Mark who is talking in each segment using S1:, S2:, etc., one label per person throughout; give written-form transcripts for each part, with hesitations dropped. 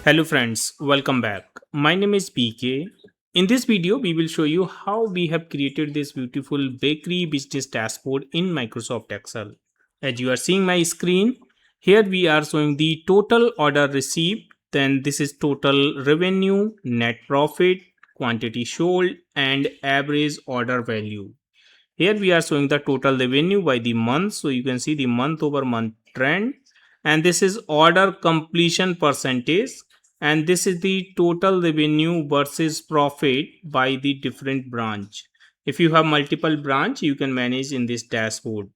S1: Hello friends, welcome back. My name is PK. In this video, we will show you how we have created this beautiful bakery business dashboard in Microsoft Excel. As you are seeing my screen, here we are showing the total order received, then this is total revenue, net profit, quantity sold and average order value. Here we are showing the total revenue by the month. So you can see the month over month trend. And this is order completion percentage. And this is the total revenue versus profit by the different branch. If you have multiple branch, you can manage in this dashboard.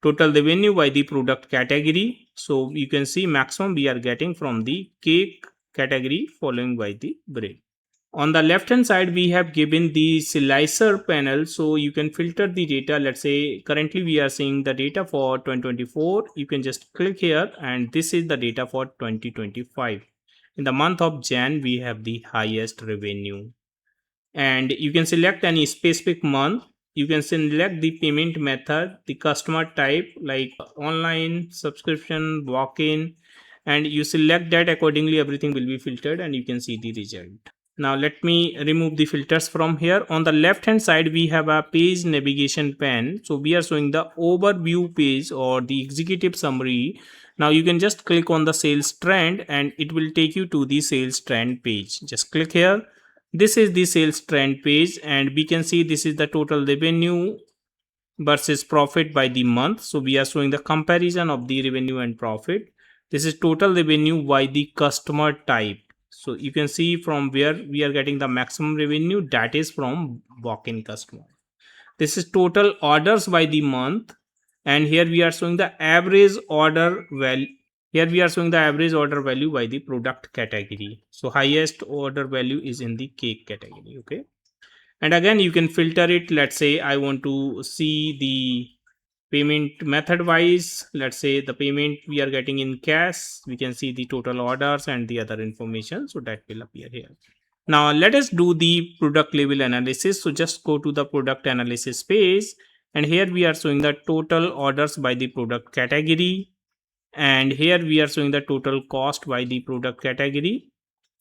S1: Total revenue by the product category. So you can see maximum we are getting from the cake category following by the bread. On the left hand side, we have given the slicer panel, so you can filter the data. Let's say currently we are seeing the data for 2024. You can just click here and this is the data for 2025. In the month of Jan, we have the highest revenue. And you can select any specific month. You can select the payment method, the customer type like online, subscription, walk-in, and you select that accordingly. Everything will be filtered and you can see the result. Now let me remove the filters from here. On the left hand side, we have a page navigation pane. So we are showing the overview page or the executive summary. Now you can just click on the sales trend and it will take you to the sales trend page. Just click here. This is the sales trend page and we can see this is the total revenue versus profit by the month. So we are showing the comparison of the revenue and profit. This is total revenue by the customer type. So you can see from where we are getting the maximum revenue, that is from walk-in customer. This is total orders by the month, and here we are showing the average order value. Here we are showing the average order value by the product category. So highest order value is in the cake category. Okay, and again you can filter it. Let's say I want to see the payment method wise. Let's say the payment we are getting in cash. We can see the total orders and the other information, so that will appear here. Now let us do the product level analysis. So just go to the product analysis page, and here we are showing the total orders by the product category, and here we are showing the total cost by the product category.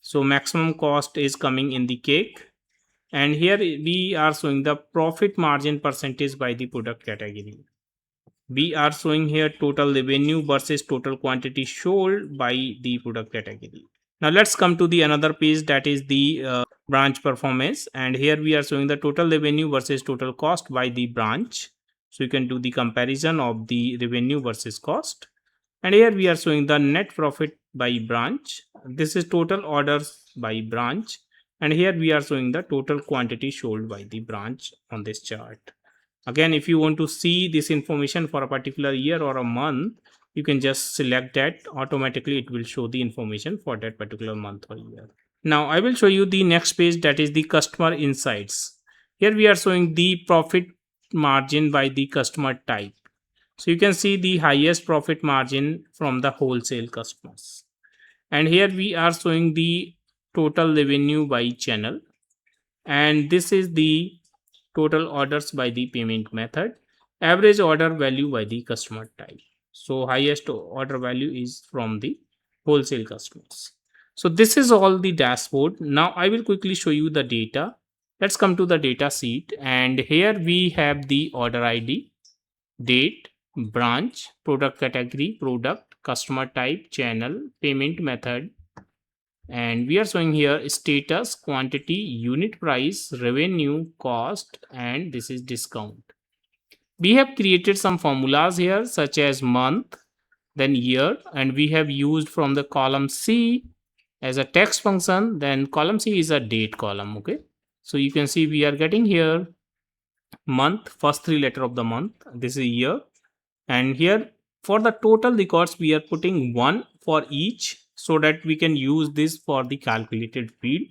S1: So maximum cost is coming in the cake, and here we are showing the profit margin percentage by the product category. We are showing here total revenue versus total quantity sold by the product category. Now let's come to the another page, that is the branch performance, and here we are showing the total revenue versus total cost by the branch. So you can do the comparison of the revenue versus cost, and here we are showing the net profit by branch. This is total orders by branch, and here we are showing the total quantity sold by the branch on this chart. Again, if you want to see this information for a particular year or a month, you can just select that. Automatically it will show the information for that particular month or year. Now I will show you the next page, that is the customer insights. Here we are showing the profit margin by the customer type. So you can see the highest profit margin from the wholesale customers, and here we are showing the total revenue by channel, and this is the total orders by the payment method, average order value by the customer type. So highest order value is from the wholesale customers. So this is all the dashboard. Now I will quickly show you the data. Let's come to the data sheet, and here we have the order ID, date, branch, product category, product, customer type, channel, payment method, and we are showing here status, quantity, unit price, revenue, cost, and this is discount. We have created some formulas here such as month, then year, and we have used from the column C as a text function. Then column C is a date column. Okay, so you can see we are getting here month, first three letter of the month, this is year, and here for the total records we are putting 1 for each, so that we can use this for the calculated field.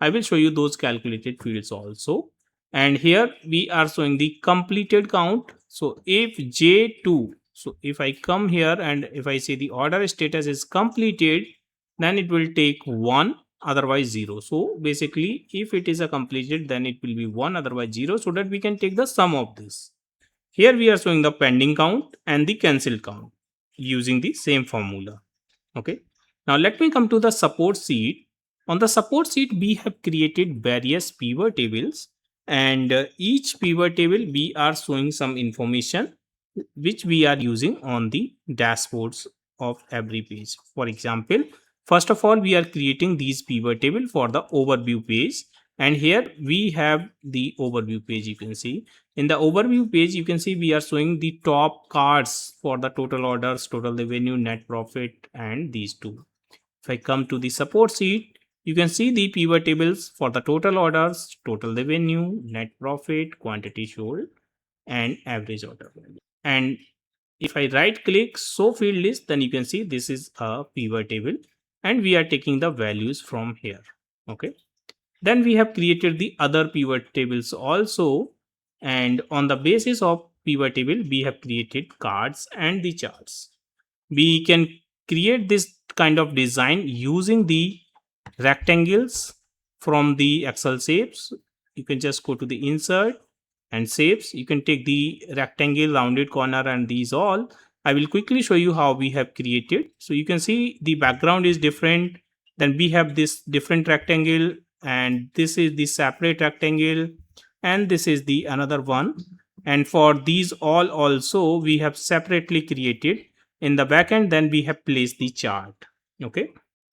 S1: I will show you those calculated fields also. And here we are showing the completed count. So if J2, so if I come here and if I say the order status is completed, then it will take 1, otherwise 0. So basically if it is a completed, then it will be 1, otherwise 0, so that we can take the sum of this. Here we are showing the pending count and the cancel count using the same formula. Okay. Now let me come to the support sheet. On the support sheet, we have created various pivot tables, and each pivot table we are showing some information which we are using on the dashboards of every page. For example, first of all, we are creating these pivot table for the overview page, and here we have the overview page. You can see in the overview page, you can see we are showing the top cards for the total orders, total revenue, net profit, and these two. If I come to the support sheet, you can see the pivot tables for the total orders, total revenue, net profit, quantity sold, and average order value. And if I right click show field list, then you can see this is a pivot table and we are taking the values from here. Okay. Then we have created the other pivot tables also. And on the basis of pivot table, we have created cards and the charts. We can create this kind of design using the rectangles from the Excel shapes. You can just go to the insert and shapes. You can take the rectangle, rounded corner, and these all. I will quickly show you how we have created. So you can see the background is different. Then we have this different rectangle, and this is the separate rectangle, and this is the another one. And for these all also we have separately created in the backend. Then we have placed the chart. Okay.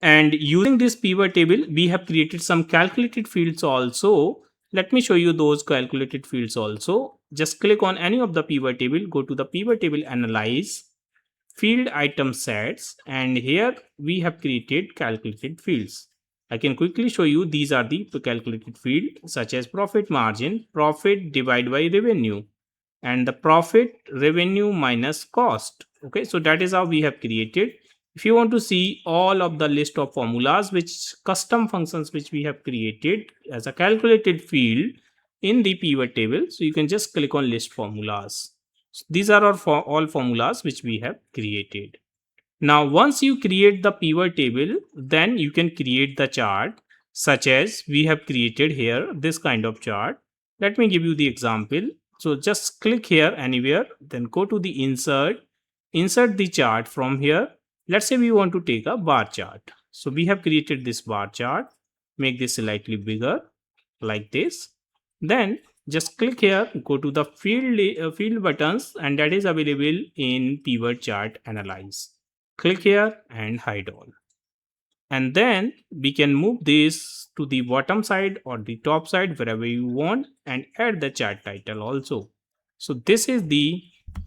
S1: And using this pivot table, we have created some calculated fields also. Let me show you those calculated fields also. Just click on any of the pivot table, go to the pivot table analyze, field item sets, and here we have created calculated fields. I can quickly show you these are the calculated field such as profit margin, profit divided by revenue, and the profit revenue minus cost. Okay, so that is how we have created. If you want to see all of the list of formulas which custom functions which we have created as a calculated field in the pivot table, so you can just click on list formulas. So these are our all formulas which we have created. Now once you create the pivot table, then you can create the chart such as we have created here this kind of chart. Let me give you the example. So just click here anywhere, then go to the insert the chart from here. Let's say we want to take a bar chart. So we have created this bar chart. Make this slightly bigger like this. Then just click here, go to the field buttons, and that is available in pivot chart analyze. Click here and hide all. And then we can move this to the bottom side or the top side wherever you want and add the chart title also. So this is the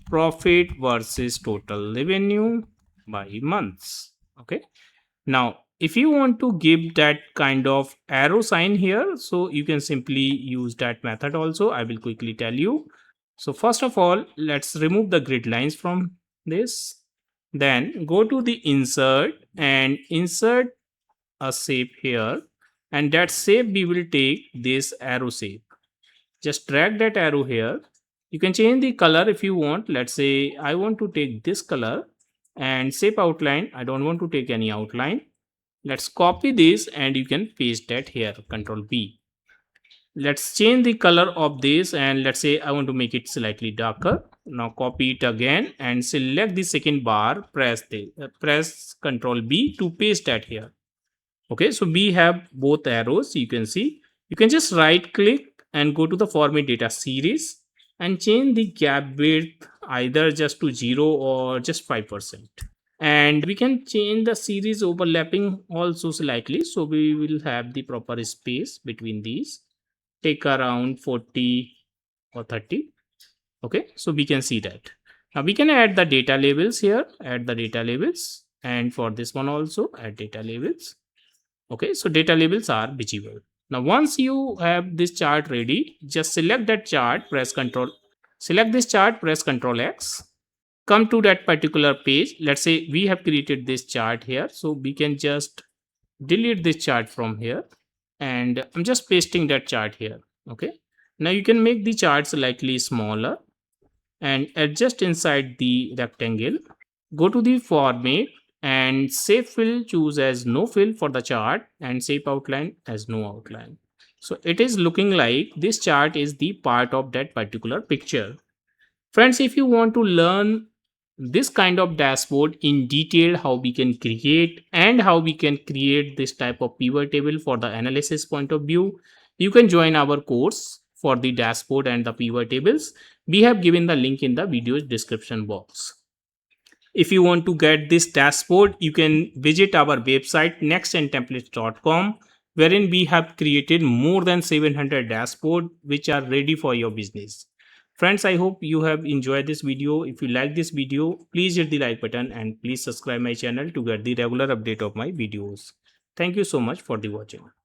S1: profit versus total revenue by months. Okay. Now, if you want to give that kind of arrow sign here, so you can simply use that method also. I will quickly tell you. So first of all, let's remove the grid lines from this. Then go to the insert and insert a shape here, and that shape we will take this arrow shape. Just drag that arrow here. You can change the color if you want. Let's say I want to take this color, and shape outline, I don't want to take any outline. Let's copy this and you can paste that here, Control B. Let's change the color of this, and let's say I want to make it slightly darker. Now copy it again and select the second bar, press Control B to paste that here. Okay, so we have both arrows. You can see, you can just right click and go to the format data series and change the gap width either just to 0 or just 5%. And we can change the series overlapping also slightly, so we will have the proper space between these. Take around 40 or 30. Okay, so we can see that. Now we can add the data labels here, add the data labels, and for this one also add data labels. Okay, so data labels are visible. Now once you have this chart ready, just select that chart, select this chart, press Ctrl X, come to that particular page. Let's say we have created this chart here, so we can just delete this chart from here, and I'm just pasting that chart here. Okay, now you can make the chart slightly smaller and adjust inside the rectangle. Go to the format and shape fill, choose as no fill for the chart, and shape outline as no outline. So it is looking like this chart is the part of that particular picture. Friends, if you want to learn this kind of dashboard in detail, how we can create this type of pivot table for the analysis point of view. You can join our course for the dashboard and the pivot tables. We have given the link in the video's description box. If you want to get this dashboard, you can visit our website nextendtemplates.com, wherein we have created more than 700 dashboard which are ready for your business. Friends, I hope you have enjoyed this video. If you like this video, please hit the like button and please subscribe my channel to get the regular update of my videos. Thank you so much for the watching.